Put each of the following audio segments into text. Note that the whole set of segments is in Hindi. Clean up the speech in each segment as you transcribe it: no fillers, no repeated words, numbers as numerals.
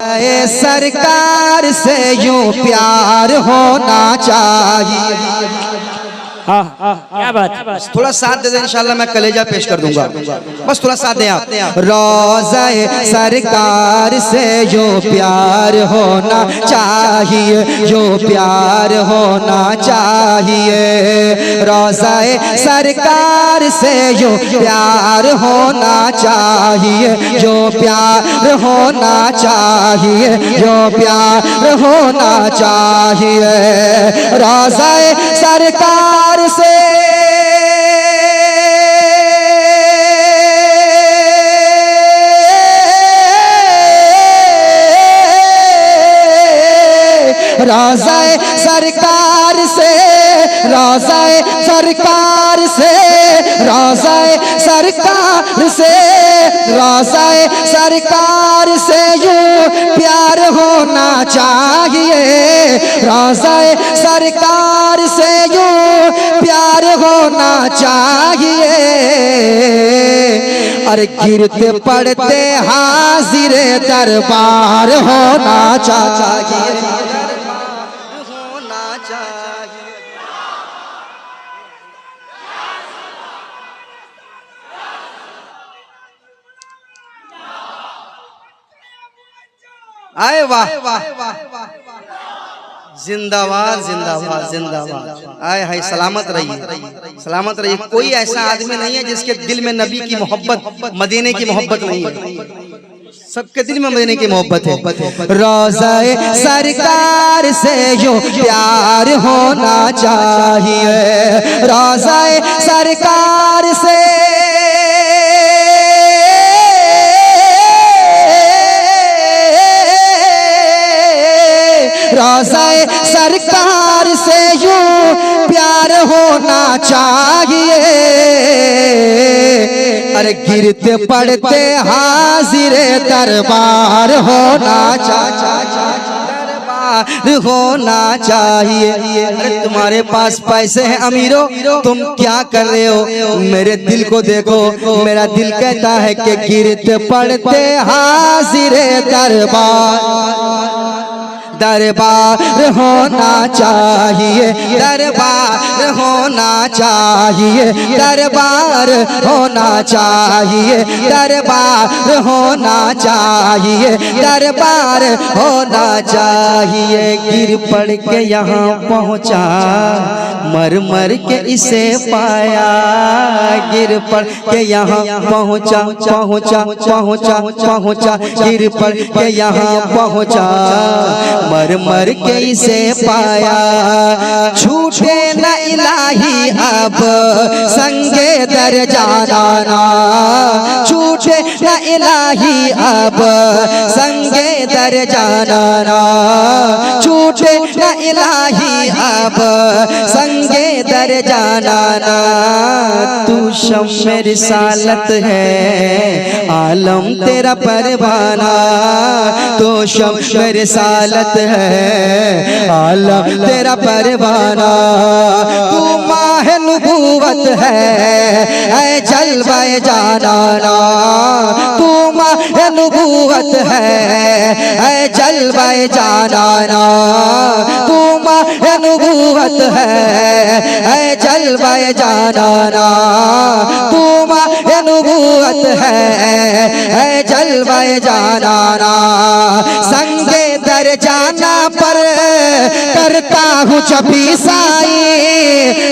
सरकार से यूं प्यार होना चाहिए। क्या बात। थोड़ा साथ दे दे, इंशाल्लाह मैं कलेजा पेश कर दूंगा। बस थोड़ा साथ दें आप। रोज़े सरकार से जो प्यार होना चाहिए, जो प्यार होना चाहिए। रोज़े सरकार से जो प्यार होना चाहिए, जो प्यार होना चाहिए, जो प्यार होना चाहिए। रोज़े सरकार से रोज़े सरकार से, रोज़े सरकार से, रोज़े सरकार से, रोज़े सरकार से यूं प्यार होना चाहिए। रोज़े सरकार से यूं प्यार होना चाहिए। और गिरते पड़ते हाजिर दरबार होना चाहिए। आए वाह, जिंदाबाद जिंदाबाद जिंदाबाद। आए हाय, सलामत रहिए, सलामत रहिए। कोई ऐसा आदमी नहीं है जिसके दिल में नबी की मोहब्बत, मदीने की मोहब्बत नहीं है। सबके दिल में मदीने की मोहब्बत है। रोज़े सरकार से जो प्यार होना चाहिए। रोज़े सरकार से, रोज़े सरकार से यूं प्यार होना चाहिए। अरे गिरते पड़ते हाजिर दरबार होना चाहिए, दरबार होना चाहिए। अरे तुम्हारे पास पैसे हैं अमीरों, तुम क्या कर रहे हो? मेरे दिल को देखो, मेरा दिल कहता है कि गिरते पड़ते हाजिर दरबार, दरबार होना चाहिए, दरबार होना चाहिए, दरबार होना चाहिए, दरबार होना चाहिए, दरबार होना चाहिए। गिर पड़ के यहाँ पहुँचा, मर मर के इसे पाया। गिर पड़ के यहाँ पहुँचा, पहुँचा पहुँचा पहुँचा, गिर पड़ के यहाँ पहुँचा, मर मर के इसे पाया। छूटे न इलाही अब संगे दर जाना, छूटे न इलाही अब संगे दर जाना, छूटे न इलाही अब संगे दर जाना। तू शम्मे रिसालत है, आलम तेरा परवाना। तो शम्मे रिसालत है, आलम तेरा परवाना। तू माह नबूवत है जलवाए जाना। तू माह नबूवत है जलवाए जाना। तू माह नबूवत है जलवाए जाना। तू माह नबूवत है जलवाए जाना। संगे दर जाना पर करता हूँ जभी साई,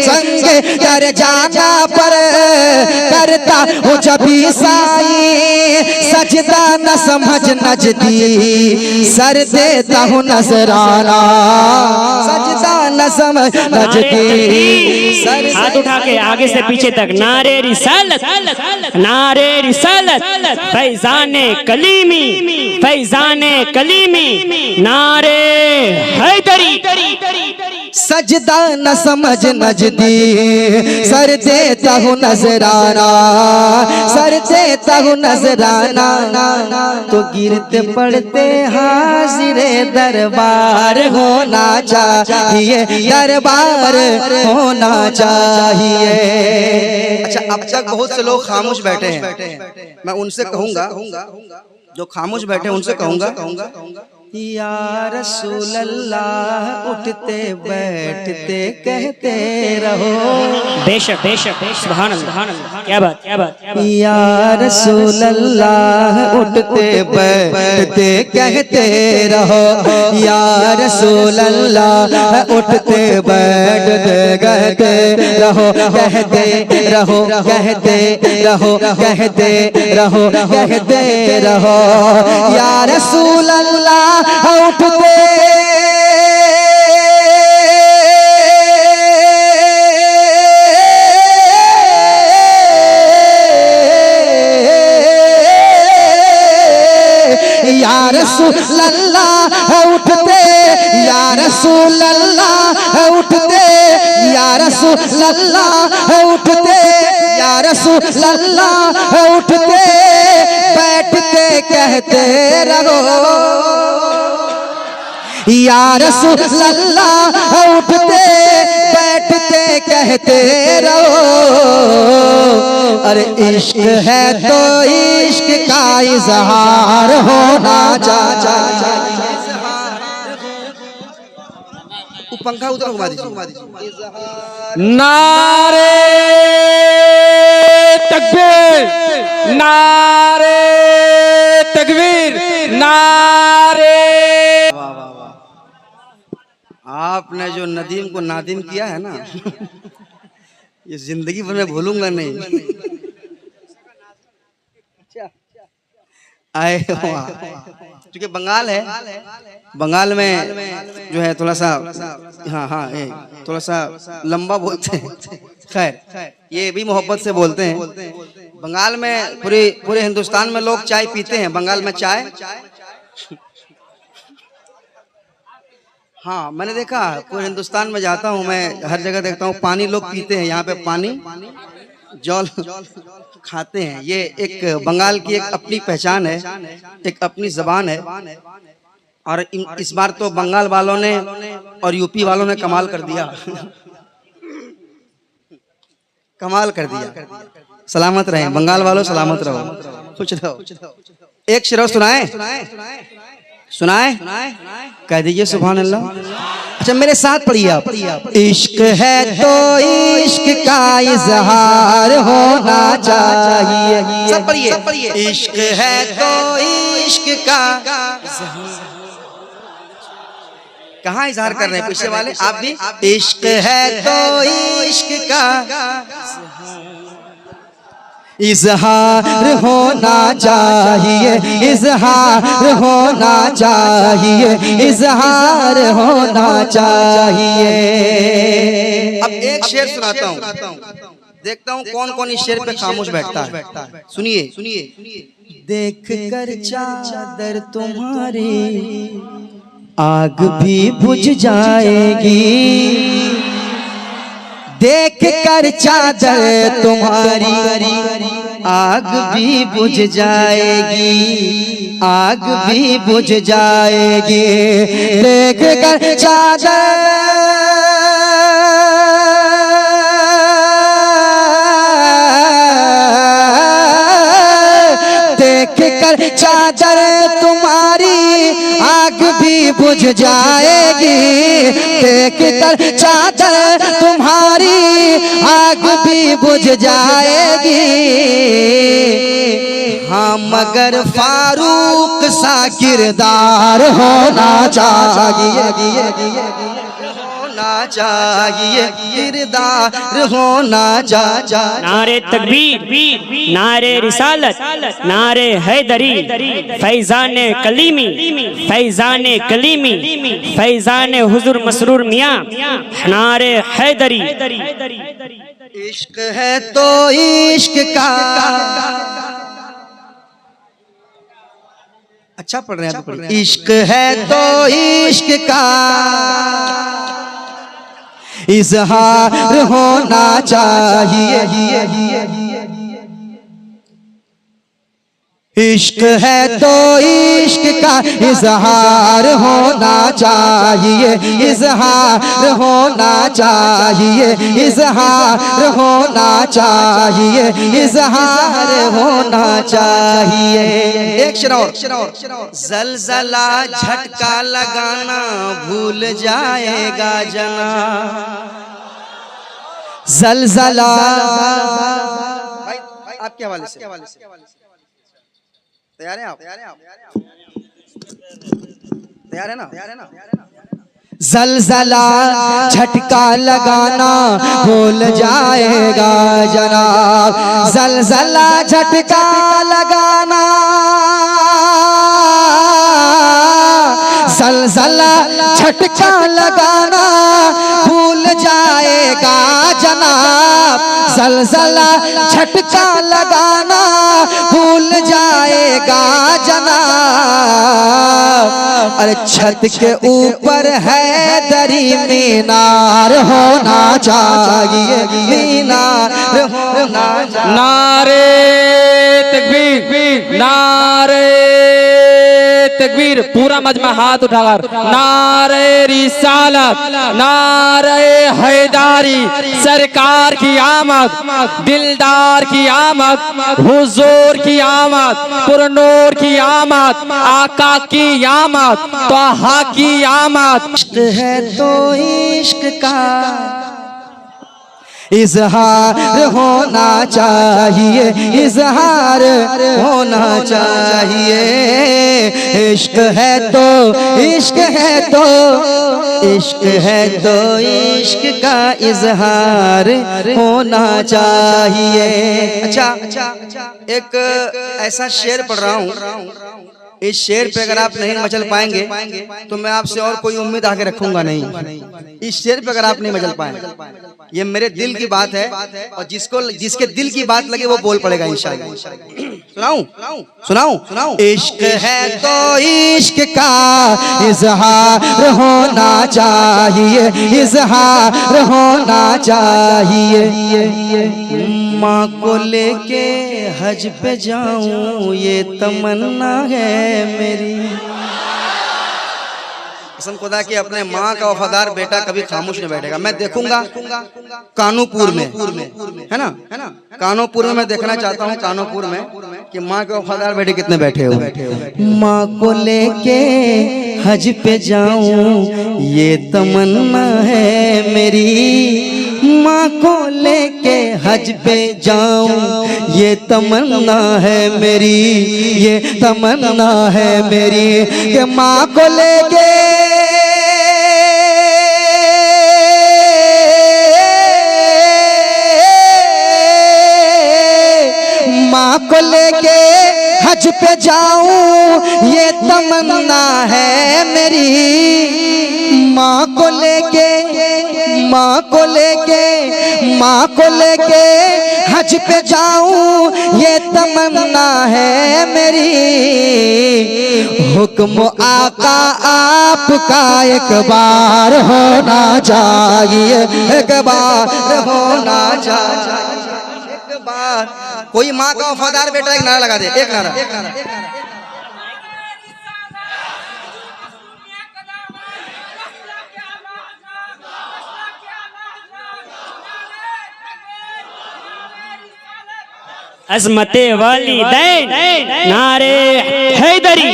संगे दर जाना पर करता हूँ जभी साई। सजदा न समझ नजदी, सर देता हूँ नजराना। सजदा न समझ नजदी, सर। हाथ उठा के आगे से पीछे तक नारे रिसालत, नारे रिसालत, फैजाने कलीमी, फैजाने कलीमी, नारे हैदरी। सजदा न समझ नजदी, सर देता हूँ नजराना, सर देता हूँ नजराना। तो गिरते पड़ते हाजिर दरबार होना चाहिए, दरबार होना चाहिए। अच्छा, अब तक बहुत से लोग खामोश बैठे हैं, मैं उनसे कहूंगा जो खामोश बैठे उनसे कहूंगा या रसूल अल्लाह उठते बैठते कहते रहो। बेशक बेशक सुभान अल्लाह, क्या बात क्या बात क्या बात। या रसूल अल्लाह उठते बैठते कहते रहो, या रसूल अल्लाह उठते बैठते कहते रहो, कहते रहो कहते रहो कहते रहो कहते रहो। या रसूल अल्लाह उठते या रसूल अल्लाह उठते, या रसूल अल्लाह उठते, या रसूल अल्लाह उठते, या रसूल अल्लाह उठते बैठते कहते रहो। या रसूल अल्लाह उठते बैठते कहते रहो। अरे इश्क है तो इश्क का इजहार होना चाहिए। पंखा उधर घुमा दीजिए। नारे तकबीर, नारे तकबीर, नारे। आपने जो नदीम को नादिम किया है ना, ये जिंदगी भर मैं भूलूंगा नहीं। आए क्योंकि बंगाल है, बंगाल में जो है थोड़ा सा हाँ थोड़ा सा लंबा बोलते हैं। खैर ये भी मोहब्बत से बोलते हैं। बंगाल में पूरे हिंदुस्तान में लोग चाय पीते हैं, बंगाल में चाय। हाँ मैंने देखा, पूरे हिंदुस्तान में जाता हूँ मैं, हर जगह देखता हूँ पानी लोग पीते हैं। यहाँ पे पानी जल खाते हैं। ये एक बंगाल की एक अपनी पहचान है, एक अपनी जबान है। और इस बार तो बंगाल वालों ने और यूपी वालों ने कमाल कर दिया। कमाल कर दिया। सलामत रहें बंगाल वालों, सलामत रहो, खुश रहो। एक शेर सुनाए सुनाए कह दीजिए सुभान अल्लाह। अच्छा मेरे साथ पढ़िए आप। इश्क है तो इश्क का इजहार होना चाहिए। सब पढ़िए। इश्क है तो इश्क का, कहाँ इजहार कर रहे हैं पीछे वाले? आप भी। इश्क है तो इश्क का इजहार होना चाहिए, इजहार होना चाहिए, इजहार होना चाहिए। अब एक शेर सुनाता हूँ, देखता हूँ कौन कौन इस शेर पे खामोश बैठता है। सुनिए। देख कर चादर तुम्हारी आग भी बुझ जाएगी, देख कर चादर तुम्हारी आग भी बुझ जाएगी, आग भी बुझ जाएगी। देख कर चादर चादर तुम्हारी आग भी बुझ जाएगी, देख कर चादर तुम्हारी आग भी बुझ जाएगी। हाँ मगर फारूक सा किरदार होना चाहिए, चाहिए किरदार होना चाहिए। नारे तकबीर, नारे रिसालत, नारे हैदरी, फैजाने कलीमी, फैजाने कलीमी, फैजाने हुजूर मसरूर मियाँ, नारे हैदरी। इश्क है तो इश्क का, अच्छा पढ़ रहे हैं। इश्क है तो इश्क का इजहार होना चाहिए, इश्क है तो इश्क का इजहार होना चाहिए, इजहार होना चाहिए, इजहार होना चाहिए, इजहार होना चाहिए। एक शेर और, जलजला झटका लगाना भूल जाएगा जना, जलजला। आपके हवाले से तैयार हैं आप? तैयार है ना? जलजला झटका लगाना भूल जाएगा जनाब, जलजला झटका लगाना, जलजला झटका लगाना भूल जाएगा जनाब, जलजला झटका लगाना भूल जाएगा जनाब। अरे छत के ऊपर है दरी मीनार होना चाहिए, मीनार होना चाहिए। नारे तकबीर, नारे तकबीर। पूरा मजमा हाथ उठाकर नारे रिसालत, नारे हैदारी। सरकार की आमद, दिलदार की आमद, हुजूर की आमद, पुरनूर की आमद, आका की आमद, तोहा की आमद। इश्क है तो इश्क का इजहार होना चाहिए, इजहार होना चाहिए। इश्क है तो इश्क है तो इश्क है तो इश्क का इजहार होना चाहिए। अच्छा, एक ऐसा शेर पढ़ रहा हूँ, इस शेर पे अगर आप नहीं मचल पाएंगे तो मैं आपसे और कोई उम्मीद आगे रखूंगा नहीं। इस शेर पे अगर आप नहीं मचल पाए, ये मेरे दिल की बात है और जिसके दिल की बात लगे वो बोल पड़ेगा इंशाअल्लाह। सुनाऊं? इश्क है तो इश्क का इजहार होना चाहिए, इजहार होना चाहिए। माँ को लेके हज पे जाऊं ये तमन्ना है मेरी। कसम खुदा कि अपने माँ का वफादार बेटा कभी खामोश नहीं बैठेगा। मैं देखूंगा कानूपुर में, है ना, कानूपुर में मैं देखना चाहता हूँ, कानूपुर में कि माँ के वफादार बेटे कितने बैठे हो। माँ को लेके हज पे जाऊं ये तमन्ना है मेरी, माँ को लेके हज पे जाऊं ये तमन्ना है मेरी, ये तमन्ना है मेरी कि माँ को लेके माँ को लेके हज पे जाऊं ये तमन्ना है मेरी। माँ को लेके हज पे जाऊं ये तमन्ना है मेरी। हुक्म आका आपका एक बार होना चाहिए, एक बार होना चाहिए, एक बार। कोई माँ का वफादार बेटा एक नारा लगा दे, एक नारा। अज़मते वालिदैन, नारे हैदरी।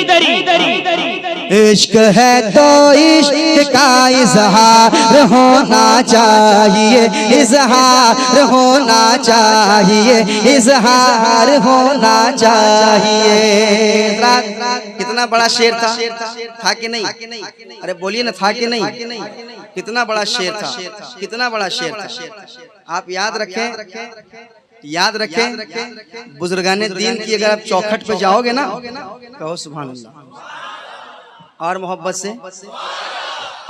इश्क है तो इश्क का इजहार होना चाहिए, इजहार होना चाहिए, इजहार होना चाहिए। कितना बड़ा शेर था कि नहीं? अरे बोलिए ना, था कि नहीं? कितना बड़ा शेर था, कितना बड़ा शेर था। आप याद रखें, याद रखें, बुजुर्गाने दीन की अगर आप चौखट पे जाओगे ना, कहो सुभान अल्लाह, और मोहब्बत से,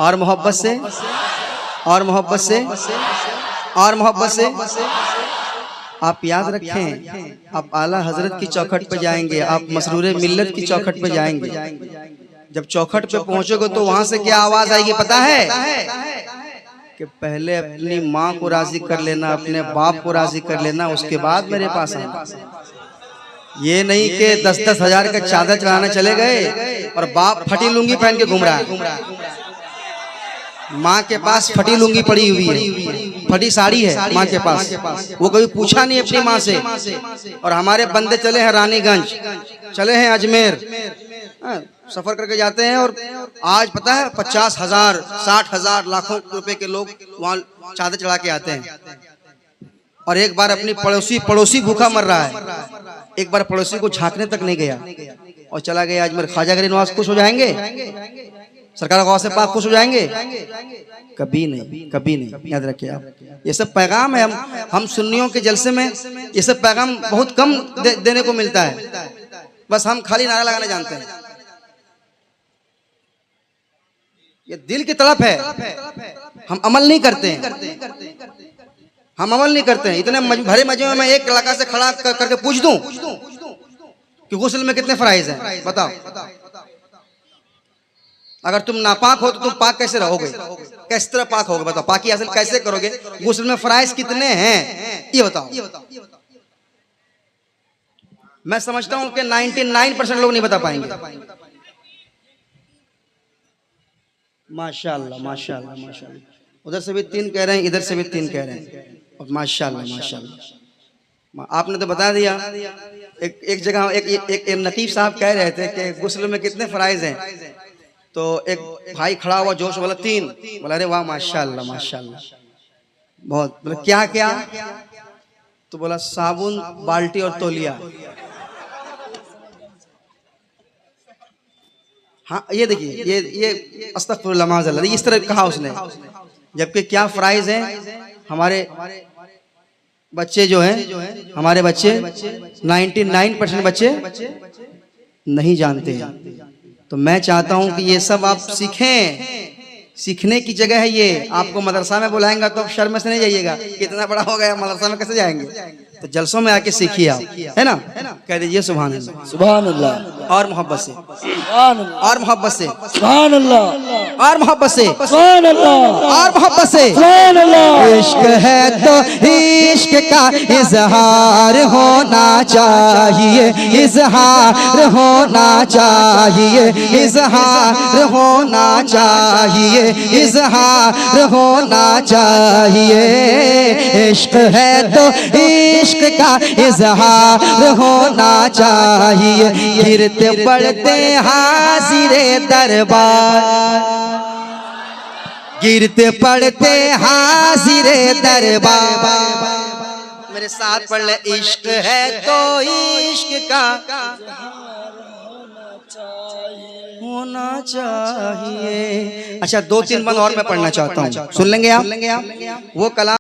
और मोहब्बत से, और मोहब्बत से, और मोहब्बत से। आप याद रखें, आप आला हजरत की चौखट पे जाएंगे, आप मसरूरे मिल्लत की चौखट पे जाएंगे। जब चौखट पे पहुंचोगे तो वहां से क्या आवाज आएगी पता है? कि पहले अपनी माँ को राजी कर लेना, अपने बाप को राजी कर लेना, उसके बाद मेरे पास आना। ये नहीं कि 10-10 हजार का चादर चढ़ाने चले गए और बाप फटी लुंगी पहन के घूम रहा है। माँ के पास फटी लुंगी पड़ी हुई है, फटी साड़ी है माँ के पास, वो कभी पूछा नहीं अपनी माँ से। और हमारे बंदे चले हैं रानीगंज, चले हैं अजमेर, सफर करके जाते हैं और आज पता है 50,000 60,000 लाखों रुपए के लोग वहाँ चादर चढ़ा के आते हैं। और एक बार अपनी पड़ोसी भूखा मर रहा है, एक बार पड़ोसी को झांकने तक नहीं गया और चला गया अजमेर। ख्वाजा गरीब नवाज खुश हो जाएंगे? सरकार गौसे पाक खुश हो जाएंगे? कभी नहीं, कभी नहीं। याद रखिए आप, ये सब पैगाम है। हम सुन्नियों के जलसे में ये सब पैगाम बहुत कम देने को मिलता है, बस हम खाली नारा लगाना जानते हैं। ये दिल की तड़प है, हम अमल नहीं करते हैं, हम अमल नहीं करते हैं। इतने भरे मजे में मैं एक लड़का से खड़ा करके पूछ दूं कि गुस्ल में कितने फराइज हैं, बताओ। अगर तुम नापाक हो तो तुम पाक कैसे रहोगे? किस तरह पाक होगे बताओ? पाकी हासिल कैसे करोगे? गुस्ल में फराइज कितने हैं ये बताओ। मैं समझता हूं कि 99% लोग नहीं बता पाएंगे। माशाअल्लाह माशाअल्लाह माशाअल्लाह। उधर से भी 3 कह रहे हैं, इधर से भी 3 कह रहे हैं। और माशाअल्लाह माशाअल्लाह। आपने तो बता दिया। एक जगह एक नकीब साहब कह रहे थे कि गुस्ल में कितने फराइज हैं, तो एक भाई खड़ा हुआ जोश बोला 3। बोला अरे वाह माशाअल्लाह माशाअल्लाह बहुत। बोला क्या क्या? तो बोला साबुन, बाल्टी और तौलिया। हाँ ये देखिए, ये अस्तगफिरुल्लाह माज़अल्लाह, इस तरह कहा उसने। जबकि क्या फराइज हैं हमारे बच्चे जो हैं, हमारे बच्चे 99% बच्चे नहीं जानते हैं। तो मैं चाहता हूं कि ये सब आप सीखें। सीखने की जगह है ये। आपको मदरसा में बुलाएंगा तो आप शर्म से नहीं जाइएगा, कितना बड़ा हो गया, मदरसा में कैसे जाएंगे? तो जलसों में आके सीखिए आप, है ना? कह दीजिए सुभान अल्लाह, सुभान अल्लाह, और मोहब्बत से, सुभान अल्लाह, और मोहब्बत से, सुभान अल्लाह, और मोहब्बत से, सुभान अल्लाह, और मोहब्बत से। सुभान अल्लाह। इश्क है तो इश्क का इजहार होना चाहिए, इजहार होना चाहिए, इजहार होना चाहिए, इजहार होना चाहिए। इश्क है तो इश्क का इजहार होना चाहिए। गिरते पड़ते हाजिरे दरबार, गिरते पड़ते हाजिरे दरबार। मेरे साथ पढ़ ले। इश्क है तो इश्क का होना चाहिए। अच्छा 2-3 बंद और मैं पढ़ना चाहता हूँ, सुन लेंगे आप? वो कलाम